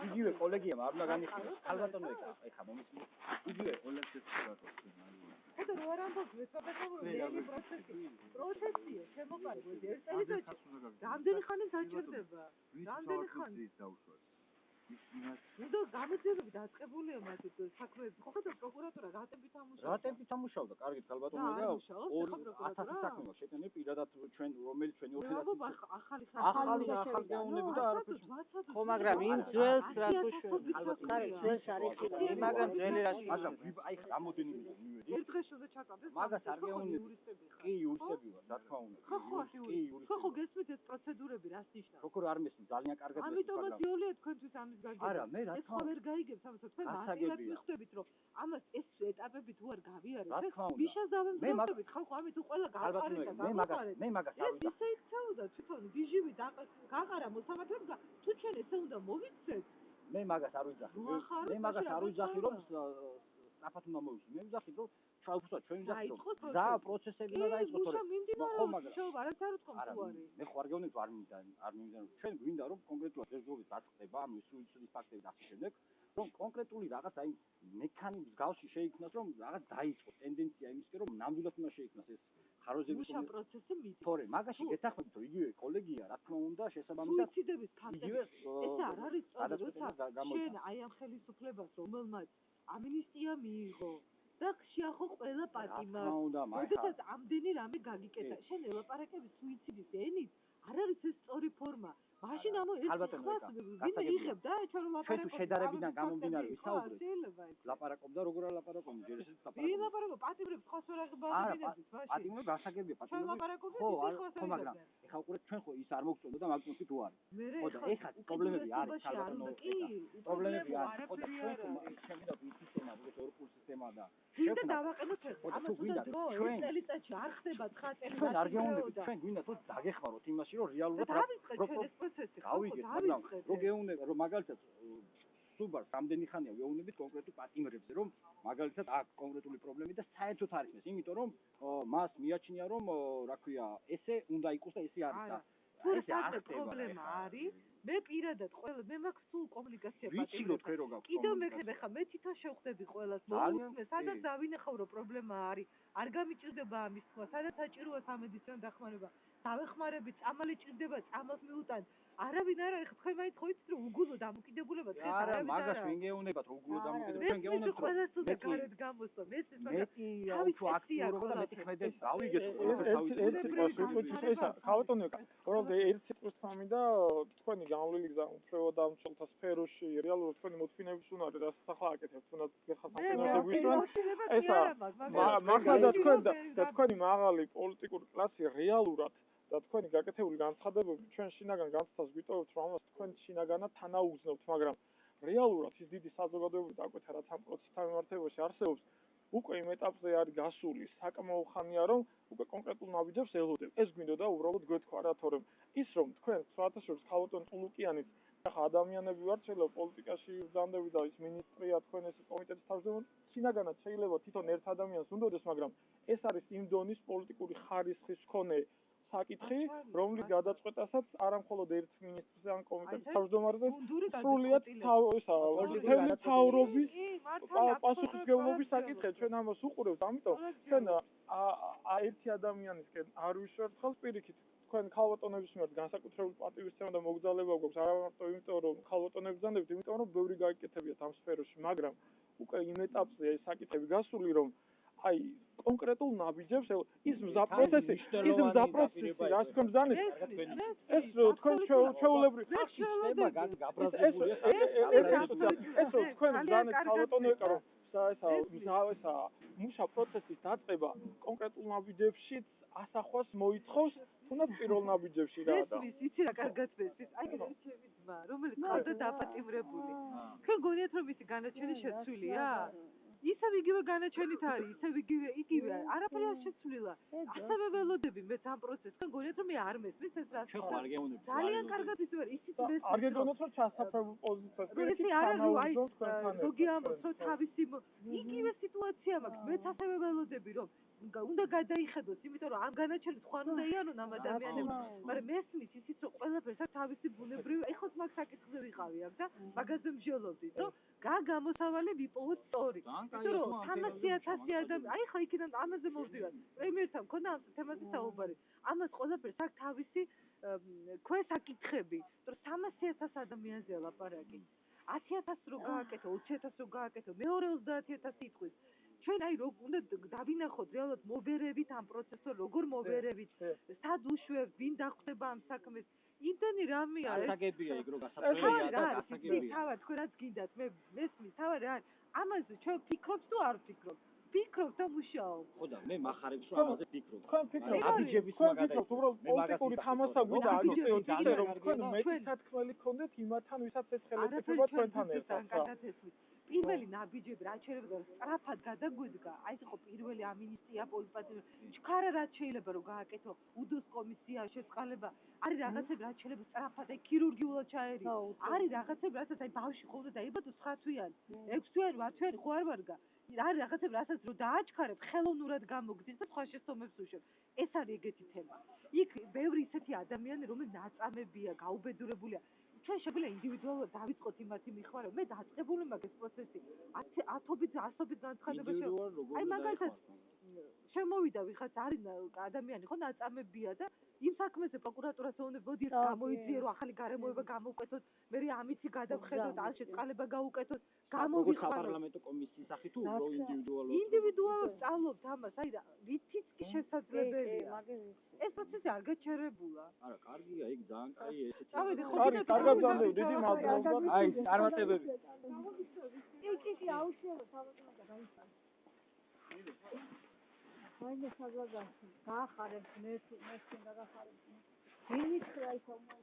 იგივე კოლეგიამ არ უნდა განიხილოს ალბათო ეხა მომისმენთ იგივე კოლექტივს ხოდა რო არ ამბობ მეცადებოდი პროცესია შემოყარება ერთ წელიწადში რამდენი ხანი დაჭირდება რამდენი ხანი ნუ გამოძიებები დაწყებულია მათ საქმეები ხო ხოდა პროკურატურა რატებით ამუშავდა კარგით ალბათო და 2000 საქმეა შეტანილი პირადად ჩვენ რომელიც ჩვენი ორგანიზაცია ახალი გეუნები და არაფერს ხო მაგრამ იმ ძველს რა თუშვები ალბათ ძველს არის მაგრამ ძველი რაში მაგრამ აი რამოდენიმე მივედი ერთ დღეში უნდა ჩაკავდეს მაგას არ გეუნები კი იურისტები ვარ რა თქმა უნდა ხო გესმით ეს პროცედურები რას ნიშნავს როგორ არ მესმის ძალიან კარგად ამიტომაც იოლია თქვენთვის ამის გაგება არა მე რა თქმა უნდა ეს ხო ვერ გაიგებს ამას თქვენ მასილად მიხვდებით რომ ამას ეს ეტაპები თუ არ გავიარეთ ეს ბიშას დავემზადებით ხალხო ამით თუ ყველა გაყარეთ და გაყარეთ მე მაგას არ ვიცი ისე იქცეოდა თვითონ ბიჟივი გაყარა მოსამართლებს და თუ ჩვენ ესე უნდა მოვიქცეთ მე მაგას არ ვიძახი მე მაგას არ ვიძახი რომ საფათ უნდა მოვიქცეთ მე ვიძახი რომ ჩავხსოვთ ჩვენ ვიძახით რომ ზა პროცესები უნდა დაიწყოს თორე ხო მაგრამ შოვა არც არ ვთქვა თუ არის მე ხო არ გეუბნები არ მინდა ჩვენ გვინდა რომ კონკრეტულად ერთდროულად დაწყდება ანუ სუიციდის ფაქტები და ასე შემდეგ რომ კონკრეტული რაღაც აი მექანიზმის გავში შეიქმნას რომ რაღაც დაიწყოს ტენდენცია იმისკენ რომ ნამდვილად უნდა შეიქმნას ეს ხაროზების პროცესი მიდის თორე მაგაში გეთახმებით რომ იგივე კოლეგია რა თქმა უნდა შესაბამისად სუიციდების ფაქტები ეს არ არის სწორი როცა შენ აი ამ ხელისუფლებას რომელმაც ამინისტია მიიღო და შეახო ყველა პატიმარს როდესაც ამდენი რამე გაგიკეთა შენ ელაპარაკები სუიციდის ენით არ არის ეს სწორი ფორმა მაშინ ამო ეს ვინმე იღებ და ჩვენ ლაპარაკობთ ჩვენ შედარებიდან გამომდინარე ვისაუბრეთ ლაპარაკობდა როგორ არ ლაპარაკობთ ჯერ ესეც ლაპარაკობ პატიმრებს ხოს ვერ აღბავინებს მაშინ პატიმრებს გასაგებია პატიმრებს ხო მაგრამ ეხა უყურე ჩვენ ხო ის არ მოგწონდა და მაგწონში თუ არის ხო და ეხა პრობლემები არის ალბათ პრობლემები არის ხო და ჩვენ შემიძლია სისტემა როგორც ორკულ სისტემა და ჩვენ დავაყენოთ ეს ამას უნდა დრო ეს წელიწადში არ ხდება 9 წელი ჩვენ არ გეუნდებით ჩვენ გვინდა თუ დაგეხმაროთ იმაში რომ რეალურად გავიგეთ მაგრამ რო გეუნები რომ მაგალითად სუბარ რამდენი ხანია ვეუნებით კონკრეტულ პატიმრებზე რომ მაგალითად აქ კონკრეტული პრობლემები და საერთოდ არის ეს იმიტომ რომ მას მიაჩნია რომ რა ქვია ესე უნდა იყოს და ესე არის და ეს პრობლემა არის მე პირადად ყველა მე მაქვს სულ კომუნიკაცია პატიმრებს კიდევ მექნებ ხა მე თვითონ შევხვდები ყველას მოუწმე სადაც დავინახავ რომ პრობლემა არის არ გამიჭირდება ამის თქვა სადაც საჭიროა სამედიცინო დახმარება დავეხმარებით წამალი ჭირდება წამალს მიუტან არავინ არ არის თქვენ მაინც ხო იცით რომ უგულო დამოკიდებულება დღეს არა მაგას ვინ გეუნება რომ უგულო დამოკიდებულება ჩვენ გეუნებთ ყველას უნდა გარეთ გამოსვა მე ეს თავი თუ აქტიურობა და მეტი ხედები გავიგეთ ეს ხალხონია რომ ერთ ციკლს თამინდა თქვენი განვლილი გზა უფრო დამცველთა სფეროში რეალურად თქვენი მოთმინების უნარი რა სახლა აკეთებთ თუნდაც გეხასახებები ესა მაგა და თქვენი მაღალი პოლიტიკური კლასი რეალურად და თქვენი გაკეთებული განცხადებები ჩვენ შინაგან განცდას გვიტოვებთ რომ ამას თქვენ შინაგანად თანაუგზნობთ მაგრამ რეალურად ის დიდი საზოგადოებრივი დაკვეთა რაც ამ პროცესთან მიმართებაში არსებობს უკვე იმ ეტაპზე არის გასული საკმაო ხანია რომ უკვე კონკრეტულ ნაბიჯებს ელოდებ ეს გვინდოდა უბრალოდ გვეთქვა რა თორემ ის რომ თქვენ სხვათაშორის ხალხონ ტულუკიანის ახლა ადამიანები ვართ შეიძლება პოლიტიკაში ვზანდები და ის მინისტრია თქვენ ეს კომიტეტის თავმჯდომარე შინაგანად შეიძლება თვითონ ერთ ადამიანს უნდოდეს მაგრამ ეს არის იმ დონის პოლიტიკური ხარისხის მქონე საკითხი, რომლის გადაწყვეტასაც არა მხოლოდ ერთ მინისტრს ან კომიტეტის თავმჯდომარეზე სრულიად თავრობის პასუხისმგებლობის საკითხია. ჩვენ ამას უყურებთ, ამიტომ ჩვენ ერთი ადამიანისკენ არ ვიშვერთ ხალხს პირიქით. თქვენ ქალბატონების მიმართ განსაკუთრებული პატივისცემა და მოგზაურობა გვაქვს არა მარტო იმიტომ რომ ქალბატონებს ვზანდებთ, იმიტომ რომ ბევრი გაიკეთებიათ ამ სფეროში, მაგრამ უკვე იმ ეტაპზე ეს საკითხები გასული რომ აი კონკრეტულ ნაბიჯებს ის მზა პროცესი რას თქვენ ბრძანეთ ეს თქვენ ჩვეულებრივ ეს თქვენ ბრძანეთ ხალხონო ეკარო ესა მუშა პროცესის დაწყება კონკრეტულ ნაბიჯებშიც ასახვას მოითხოვს თუნდაც პირველ ნაბიჯებში რა და იცი რა კარგად მესმის აი ეს ჩემი ძმა რომელიც ყავდა დაპატიმრებული თქვენ გონიათ რომ მისი განაჩენი შეცვლილია ისევ იგივე განაჩენით არის, ისევ იგივე, არაფერი არ შეცვლილა. ასევე ველოდები მეც ამ პროცესს, თქვენ გონიათ რომ მე არ მესმის ეს რას ხო? ძალიან კარგად იცი, ისიც მესმის. არ გეგონოთ რომ ჩასაფრებულ პოზიციაზე. ეს არა რომ აი ზოგი ამბობს რომ თავისი იგივე სიტუაცია მაქვს, მეც ასევე ველოდები რომ უნდა გადაიხედოს, იმიტომ რომ ამ განაჩენით ხوان უნდა იანონ ამ ადამიანებს, მაგრამ მესმის ისიც რომ ყველაფერს აქვს თავისი ბუნებრივი, ეხლა მაგ საკითხზე ვიყავი აქ და მაგაზე მსჯელობდით, რომ გამოსავალი ვიპოვოთ სწორი. იმიტომ რომ 300,000 ადამიანი, აი ხა იქიდან ამაზე მოვდივარ. პრემიერთან მქონდა ამ თემაზე საუბარი. ამას ყველაფერს აქვს თავისი ქვესაკითხები, რომ 300,000 ადამიანზე ლაპარაკი. 10,000 რო გააკეთო, 20,000 რო გააკეთო, მეორე 30,000 იტყვის. ჩვენ აი უნდა დავინახოთ რეალურად მოვერევით ამ პროცესს, როგორ მოვერევით, სად უშვებთ, ვინ დახვდება ამ საქმეს. იმდენი რამე არის. გასაგებია იგ რო გასაფრთხილია და გასაგებია. თავად თქვენ რაც გინდათ, მე მესმის, თავად რა ამაზე ჩვენ ვფიქრობთ თუ არ ვფიქრობთ? ვფიქრობთ და მუშაობთ. ხო და მე מחარებს რომ ამაზე ვფიქრობ. თქვენ ფიქრობთ, აბიჯების მაგალითად, უბრალოდ პოლიტიკური თამაშა გვინდა აგიწევთ ისე რომ თქვენ მეტი სათქმელი გქონდეთ იმათთან, ვისაც ეს ხელისუფლება თქვენთან ერთად. პირველი ნაბიჯები რაც შეიძლება სწრაფად გადაგვიდგა, აი ეს იყო პირველი ამინისტია პოლიტიკა. ჩქარა რაც შეიძლება რომ გააკეთო, უდოს კომისია შეწყალება, არის რაღაცები რაც შეიძლება სწრაფად აი ქირურგიულად ჩაერიო. არის რაღაცები რასაც აი ბავშვი ხო უნდა დაიბადოს 9 თვიანი, 6 თვიანი, 8 თვიანი ხო არ ვარგა. არის რაღაცები რასაც რო დააჩქარებ, ხელოვნურად გამოგდის და სხვა შეცდომებს უშვებ. ეს არის ეგეთი თემა. იქ ბევრი ისეთი ადამიანი რომელიც ნაწამებია, გაუბედურებულია. ჩვენ შეგვიძლია ინდივიდუალურად დავიწყოთ იმათი მიხმარა, მე დაწყებული მაქვს ეს პროცესი. 1000-ობით, 100-ობით განცხადება აი მაგალითად შემოვიდა ვიღაც არის ადამიანი ხო ნაწამებია და იმ საქმეზე პროკურატურაზე უნდა მოდიეთ გამოიძიერო ახალი გარემოება გამოვკეთოთ, მე ამითი გადავხედოთ, ან შეწყალება გაუკეთოთ, გამოვიხმაროთ. საპარლამენტო კომისიის სახით თუ რო ინდივიდუალურად სწავლობთ ამას, აი რითიც კი შესაძლებელია. ეს პროცესი არ გაჩერებულა. არა, კარგია, იქ ძალიან კაი ესეთი. წავედი ხო კარგი, კარგად გამდევ, დიდი მადლობა. აი, წარმატებები. კი, აუცილებლად თავაზობა დაიწყო. მაინც საზოგადოება გაახარებს მე შენ გაგახარებს. ვინიც რა ისო აი,